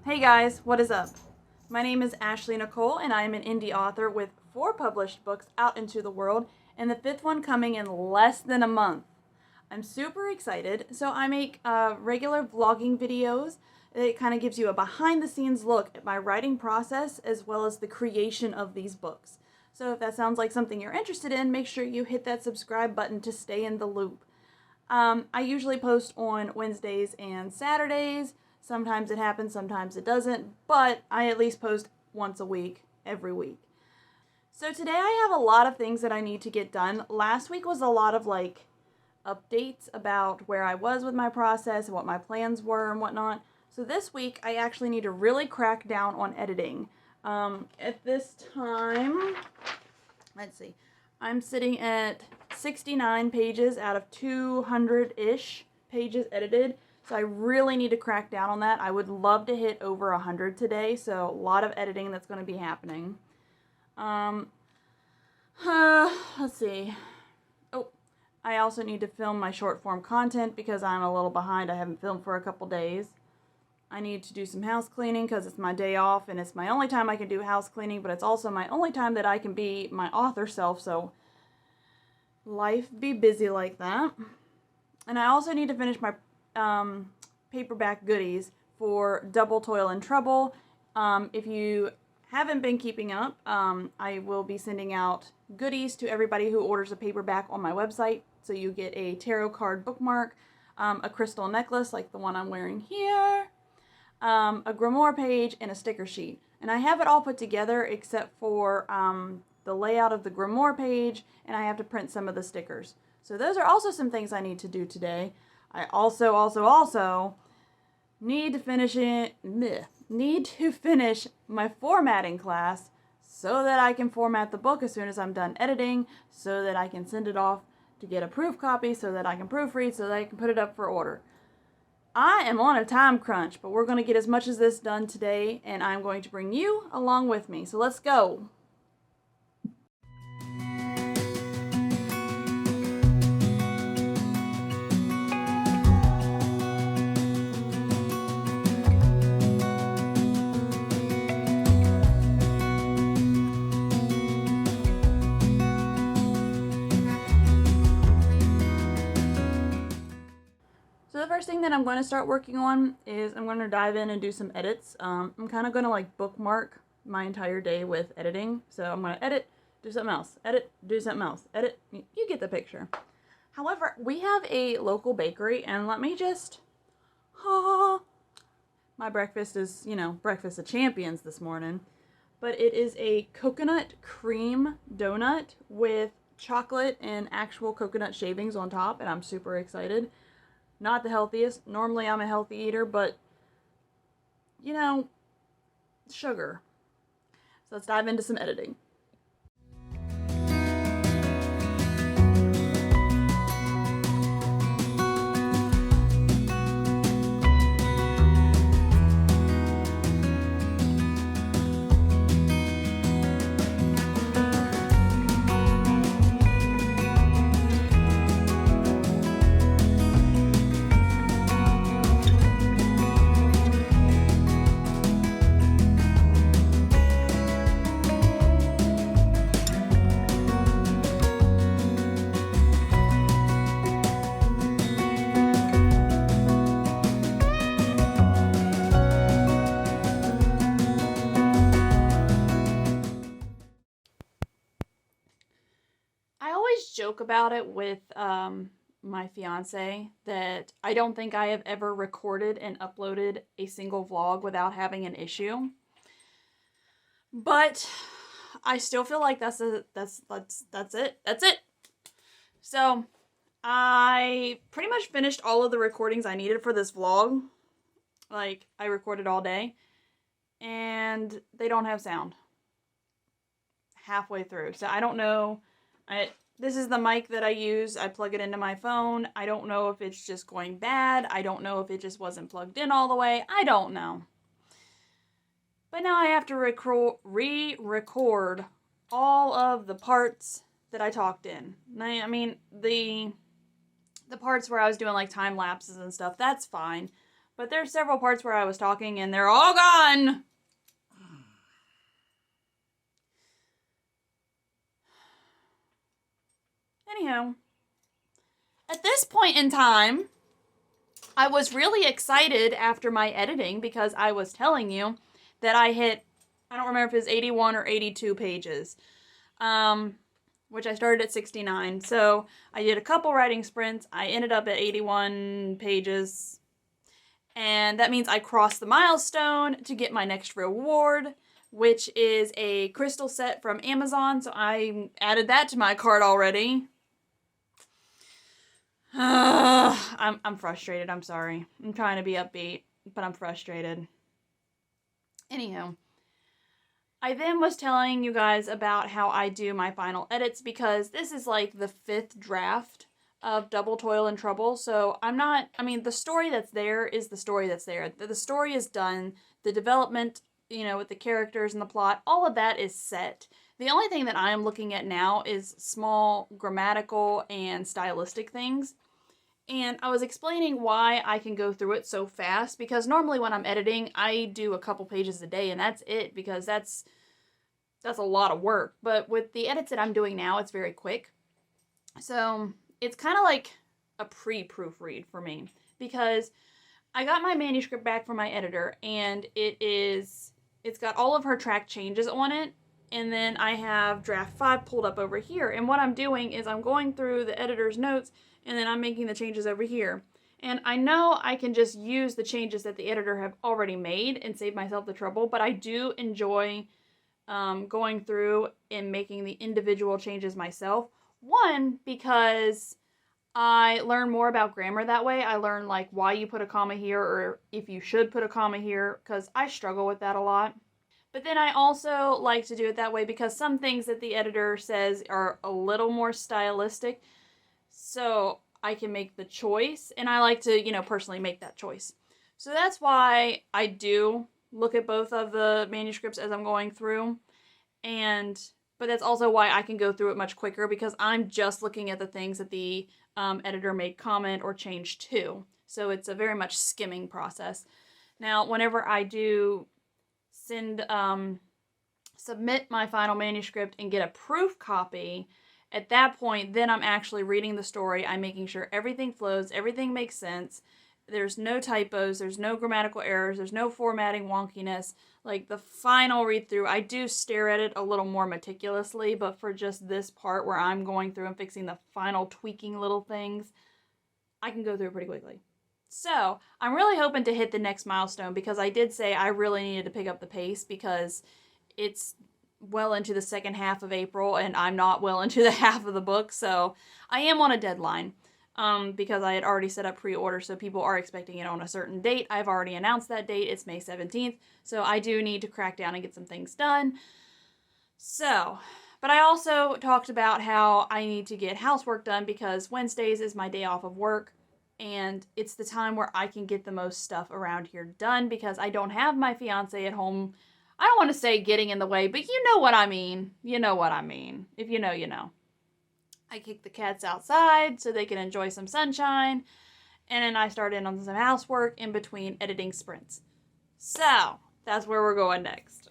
Hey guys, what is up? My name is Ashley Nicole and I am an indie author with 4 published books out into the world and the 5th one coming in less than a month. I'm super excited. So I make regular vlogging videos. It kind of gives you a behind the scenes look at my writing process as well as the creation of these books. So if that sounds like something you're interested in, make sure you hit that subscribe button to stay in the loop. I usually post on Wednesdays and Saturdays. Sometimes it happens, sometimes it doesn't, but I at least post once a week, every week. So today I have a lot of things that I need to get done. Last week was a lot of updates about where I was with my process and what my plans were and whatnot. So this week I actually need to really crack down on editing. At this time, let's see, I'm sitting at 69 pages out of 200-ish pages edited. So I really need to crack down on that. I would love to hit over 100 today, so a lot of editing that's going to be happening. Let's see. Oh, I also need to film my short form content because I'm a little behind. I haven't filmed for a couple days. I need to do some house cleaning because it's my day off and it's my only time I can do house cleaning, but it's also my only time that I can be my author self, so life be busy like that. And I also need to finish my paperback goodies for Double Toil and Trouble. If you haven't been keeping up, I will be sending out goodies to everybody who orders a paperback on my website. So you get a tarot card bookmark, a crystal necklace like the one I'm wearing here, a grimoire page, and a sticker sheet. And I have it all put together except for the layout of the grimoire page, and I have to print some of the stickers. So those are also some things I need to do today. I also need to finish my formatting class so that I can format the book as soon as I'm done editing, so that I can send it off to get a proof copy, so that I can proofread, so that I can put it up for order. I am on a time crunch, but we're going to get as much as this done today, and I'm going to bring you along with me. So let's go. So the first thing that I'm going to start working on is I'm going to dive in and do some edits. I'm kind of going to bookmark my entire day with editing. So I'm going to edit, do something else, edit, do something else, edit. You get the picture. However, we have a local bakery, and let me just, my breakfast is, breakfast of champions this morning. But it is a coconut cream donut with chocolate and actual coconut shavings on top, and I'm super excited. Not the healthiest. Normally I'm a healthy eater, but, sugar. So let's dive into some editing. Joke about it with my fiance that I don't think I have ever recorded and uploaded a single vlog without having an issue. But I still feel like that's it. That's it. So I pretty much finished all of the recordings I needed for this vlog. I recorded all day, and they don't have sound halfway through. So I don't know. This is the mic that I use. I plug it into my phone. I don't know if it's just going bad. I don't know if it just wasn't plugged in all the way. I don't know. But now I have to re-record all of the parts that I talked in. I mean, the parts where I was doing time lapses and stuff, that's fine. But there's several parts where I was talking and they're all gone. Anyhow, at this point in time, I was really excited after my editing because I was telling you that I hit, I don't remember if it was 81 or 82 pages, which I started at 69. So I did a couple writing sprints. I ended up at 81 pages. And that means I crossed the milestone to get my next reward, which is a crystal set from Amazon. So I added that to my cart already. I'm frustrated. I'm sorry. I'm trying to be upbeat, but I'm frustrated. Anyhow, I then was telling you guys about how I do my final edits because this is like the 5th draft of Double Toil and Trouble. So the story that's there is the story that's there. The story is done. The development, with the characters and the plot, all of that is set. The only thing that I am looking at now is small grammatical and stylistic things. And I was explaining why I can go through it so fast, because normally when I'm editing, I do a couple pages a day and that's it, because that's a lot of work. But with the edits that I'm doing now, it's very quick. So it's kind of like a pre-proofread for me, because I got my manuscript back from my editor and it's got all of her track changes on it. And then I have draft 5 pulled up over here. And what I'm doing is I'm going through the editor's notes and then I'm making the changes over here. And I know I can just use the changes that the editor have already made and save myself the trouble, but I do enjoy going through and making the individual changes myself. One, because I learn more about grammar that way. I learn like why you put a comma here or if you should put a comma here, because I struggle with that a lot. But then I also like to do it that way because some things that the editor says are a little more stylistic. So I can make the choice, and I like to, personally make that choice. So that's why I do look at both of the manuscripts as I'm going through. But that's also why I can go through it much quicker, because I'm just looking at the things that the editor made comment or change to. So it's a very much skimming process. Now, whenever I do submit my final manuscript and get a proof copy, at that point, then I'm actually reading the story. I'm making sure everything flows, everything makes sense. There's no typos, there's no grammatical errors, there's no formatting wonkiness. Like the final read through, I do stare at it a little more meticulously, but for just this part where I'm going through and fixing the final tweaking little things, I can go through it pretty quickly. So I'm really hoping to hit the next milestone, because I did say I really needed to pick up the pace because it's well into the second half of April and I'm not well into the half of the book. So I am on a deadline because I had already set up pre-order. So people are expecting it on a certain date. I've already announced that date. It's May 17th. So I do need to crack down and get some things done. But I also talked about how I need to get housework done because Wednesdays is my day off of work. And it's the time where I can get the most stuff around here done because I don't have my fiance at home. I don't want to say getting in the way, but you know what I mean. You know what I mean. If you know, you know. I kick the cats outside so they can enjoy some sunshine. And then I start in on some housework in between editing sprints. So, that's where we're going next.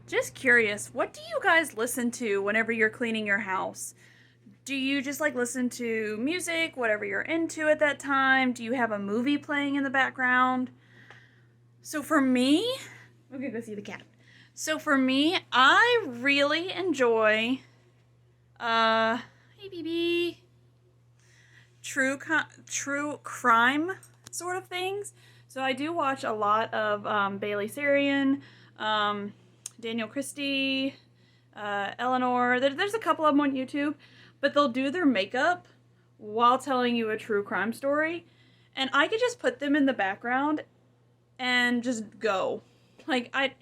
Just curious, what do you guys listen to whenever you're cleaning your house? Do you just listen to music, whatever you're into at that time? Do you have a movie playing in the background? So for me, We're gonna go see the cat. So for me, I really enjoy, hey BB, true crime sort of things. So I do watch a lot of Bailey Sarian, Daniel Christie, Eleanor. There's a couple of them on YouTube, but they'll do their makeup while telling you a true crime story, and I could just put them in the background and just go. Like, I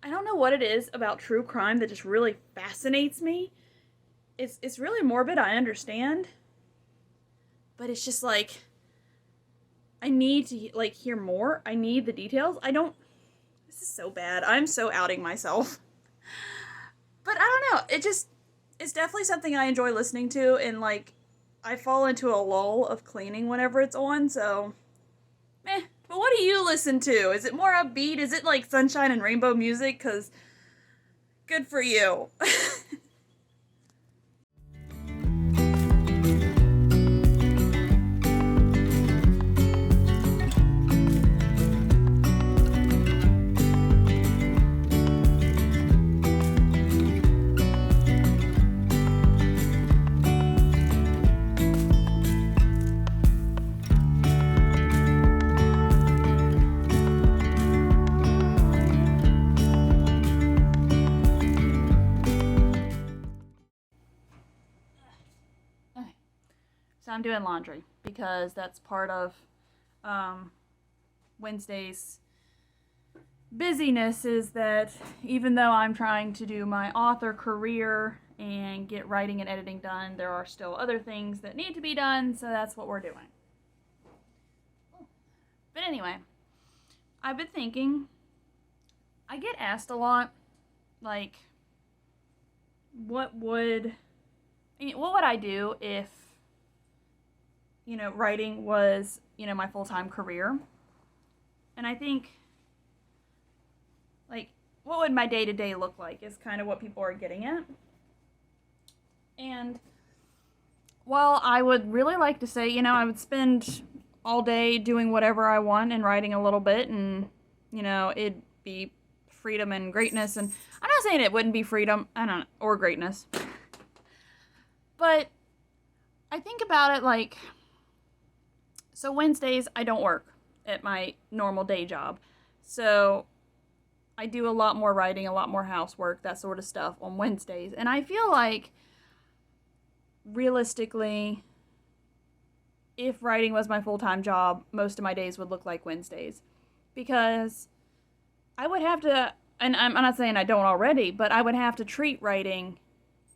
don't know what it is about true crime that just really fascinates me. It's really morbid, I understand. But it's just like, I need to, like, hear more. I need the details. This is so bad. I'm so outing myself. But I don't know. It's definitely something I enjoy listening to, and, like, I fall into a lull of cleaning whenever it's on, so, meh. But what do you listen to? Is it more upbeat? Is it like sunshine and rainbow music? 'Cause good for you. So I'm doing laundry because that's part of Wednesday's busyness, is that even though I'm trying to do my author career and get writing and editing done, there are still other things that need to be done, so that's what we're doing. But anyway, I've been thinking, I get asked a lot, like, what would I do if, writing was, my full-time career? And I think, like, what would my day-to-day look like is kind of what people are getting at. And while I would really like to say, I would spend all day doing whatever I want and writing a little bit, and, it'd be freedom and greatness, and I'm not saying it wouldn't be freedom, or greatness. But I think about it like, so Wednesdays I don't work at my normal day job. So I do a lot more writing, a lot more housework, that sort of stuff on Wednesdays. And I feel like, realistically, if writing was my full-time job, most of my days would look like Wednesdays. Because I would have to, and I'm not saying I don't already, but I would have to treat writing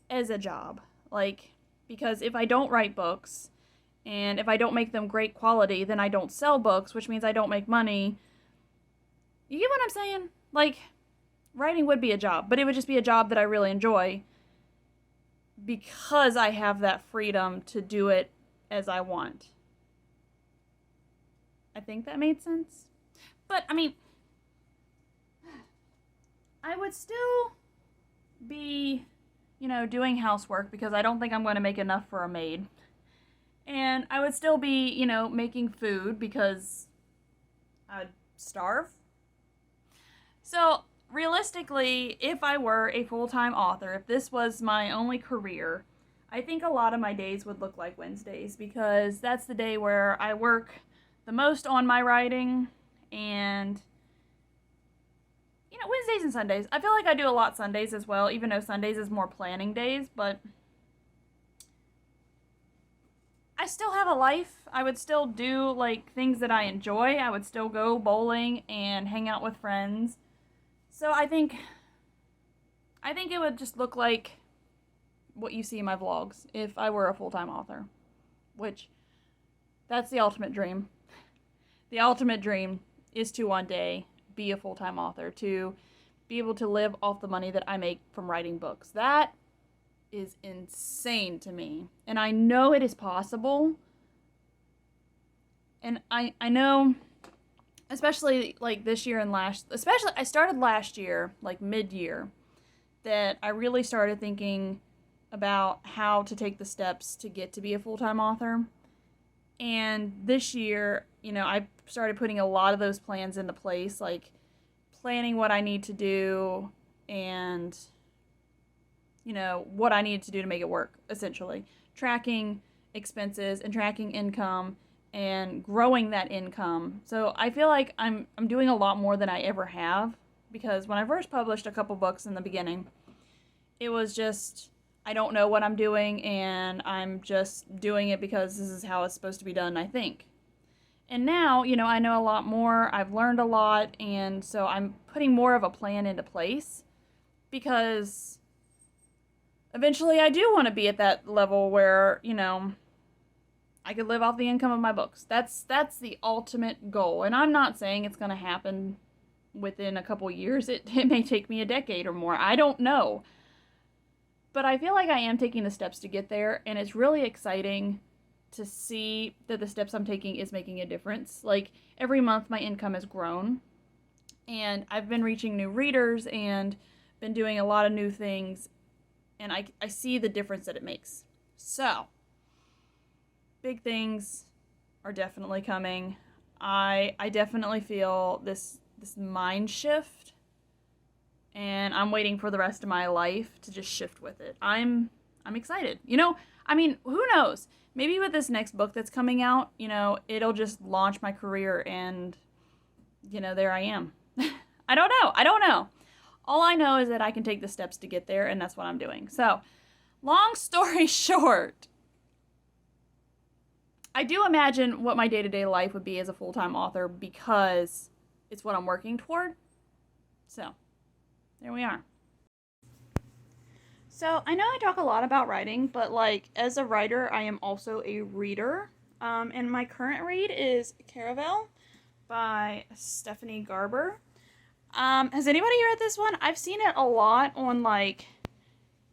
as a job. Like, because if I don't write books, and if I don't make them great quality, then I don't sell books, which means I don't make money. You get what I'm saying? Like, writing would be a job, but it would just be a job that I really enjoy because I have that freedom to do it as I want. I think that made sense. But, I would still be, doing housework because I don't think I'm going to make enough for a maid. And I would still be, making food because I'd starve. So, realistically, if I were a full-time author, if this was my only career, I think a lot of my days would look like Wednesdays, because that's the day where I work the most on my writing, and, Wednesdays and Sundays. I feel like I do a lot Sundays as well, even though Sundays is more planning days, but I still have a life. I would still do, like, things that I enjoy. I would still go bowling and hang out with friends. So I think it would just look like what you see in my vlogs if I were a full-time author, which, that's the ultimate dream. The ultimate dream is to one day be a full-time author, to be able to live off the money that I make from writing books. That is insane to me. And I know it is possible. And I know, especially like this year and especially I started last year, like mid-year, that I really started thinking about how to take the steps to get to be a full-time author. And this year, I started putting a lot of those plans into place, like planning what I need to do and, what I need to do to make it work, essentially. Tracking expenses and tracking income and growing that income. So I feel like I'm doing a lot more than I ever have, because when I first published a couple books in the beginning, it was just, I don't know what I'm doing and I'm just doing it because this is how it's supposed to be done, I think. And now, I know a lot more, I've learned a lot, and so I'm putting more of a plan into place, because eventually I do want to be at that level where, I could live off the income of my books. That's the ultimate goal. And I'm not saying it's going to happen within a couple years. It may take me a decade or more. I don't know. But I feel like I am taking the steps to get there, and it's really exciting to see that the steps I'm taking is making a difference. Like, every month my income has grown, and I've been reaching new readers and been doing a lot of new things, and I see the difference that it makes. So, big things are definitely coming. I definitely feel this mind shift, and I'm waiting for the rest of my life to just shift with it. I'm excited. Who knows? Maybe with this next book that's coming out, it'll just launch my career, and, there I am. I don't know. All I know is that I can take the steps to get there, and that's what I'm doing. So, long story short, I do imagine what my day-to-day life would be as a full-time author, because it's what I'm working toward. So, there we are. So, I know I talk a lot about writing, but, as a writer, I am also a reader. And my current read is Caravel by Stephanie Garber. Has anybody read this one? I've seen it a lot on,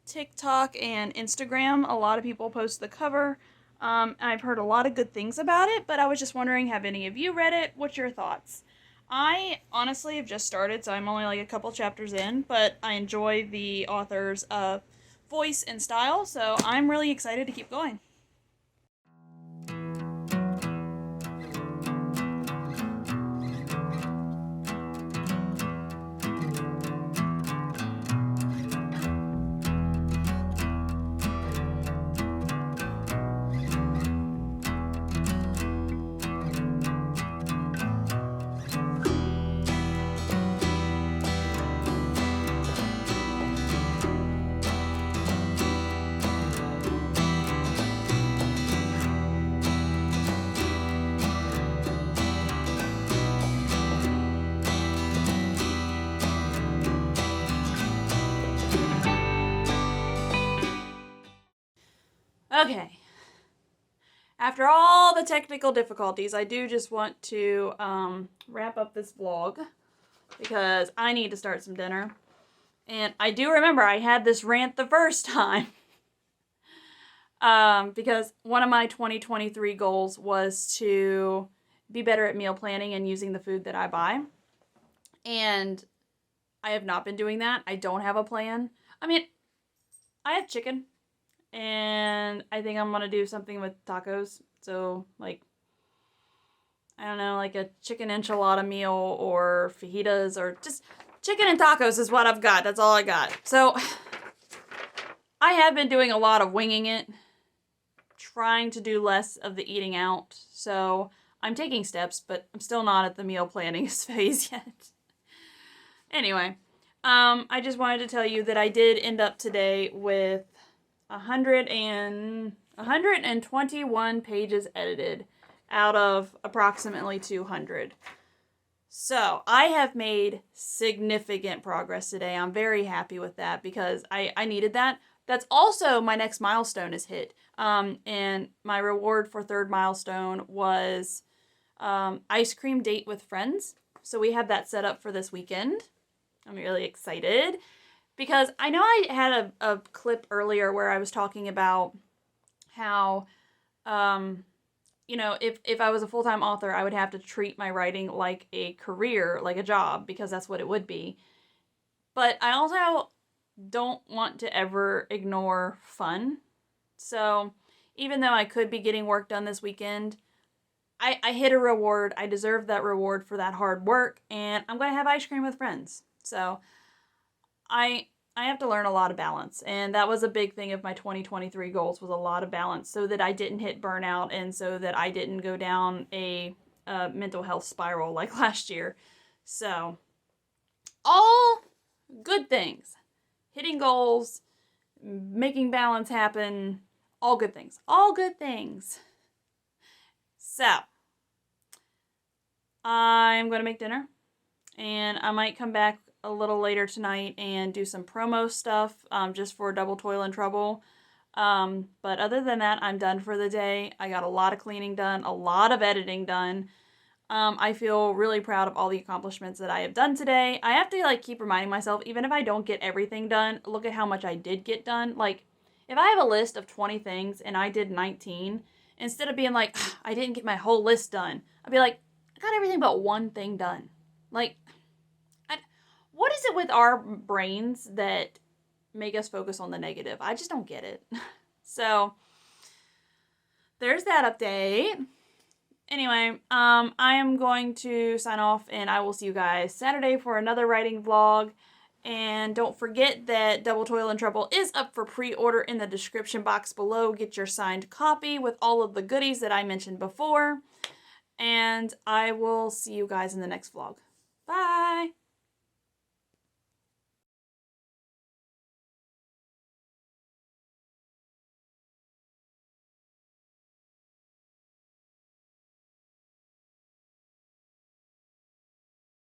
TikTok and Instagram. A lot of people post the cover. I've heard a lot of good things about it, but I was just wondering, have any of you read it? What's your thoughts? I honestly have just started, so I'm only a couple chapters in, but I enjoy the author's voice and style, so I'm really excited to keep going. Okay. After all the technical difficulties, I do just want to wrap up this vlog, because I need to start some dinner. And I do remember I had this rant the first time. Because one of my 2023 goals was to be better at meal planning and using the food that I buy. And I have not been doing that. I don't have a plan. I have chicken. And I think I'm going to do something with tacos. So, I don't know, a chicken enchilada meal or fajitas, or just chicken and tacos is what I've got. That's all I got. So, I have been doing a lot of winging it, trying to do less of the eating out. So, I'm taking steps, but I'm still not at the meal planning phase yet. Anyway, I just wanted to tell you that I did end up today with 121 pages edited out of approximately 200. So I have made significant progress today. I'm very happy with that, because I needed that. That's also my next milestone is hit. And my reward for third milestone was ice cream date with friends. So we have that set up for this weekend. I'm really excited. Because I know I had a clip earlier where I was talking about how, if I was a full-time author, I would have to treat my writing like a career, like a job, because that's what it would be. But I also don't want to ever ignore fun. So even though I could be getting work done this weekend, I hit a reward. I deserve that reward for that hard work, and I'm going to have ice cream with friends. So I have to learn a lot of balance, and that was a big thing of my 2023 goals, was a lot of balance, so that I didn't hit burnout and so that I didn't go down a mental health spiral like last year. So all good things. Hitting goals, making balance happen, all good things. All good things. So I'm going to make dinner, and I might come back a little later tonight and do some promo stuff just for Double Toil and Trouble. But other than that, I'm done for the day. I got a lot of cleaning done, a lot of editing done. I feel really proud of all the accomplishments that I have done today. I have to keep reminding myself, even if I don't get everything done, look at how much I did get done. Like, if I have a list of 20 things and I did 19, instead of being like, I didn't get my whole list done, I'd be like, I got everything but one thing done. Like, what is it with our brains that make us focus on the negative? I just don't get it. So, there's that update. Anyway, I am going to sign off, and I will see you guys Saturday for another writing vlog. And don't forget that Double Toil and Trouble is up for pre-order in the description box below. Get your signed copy with all of the goodies that I mentioned before. And I will see you guys in the next vlog. Bye!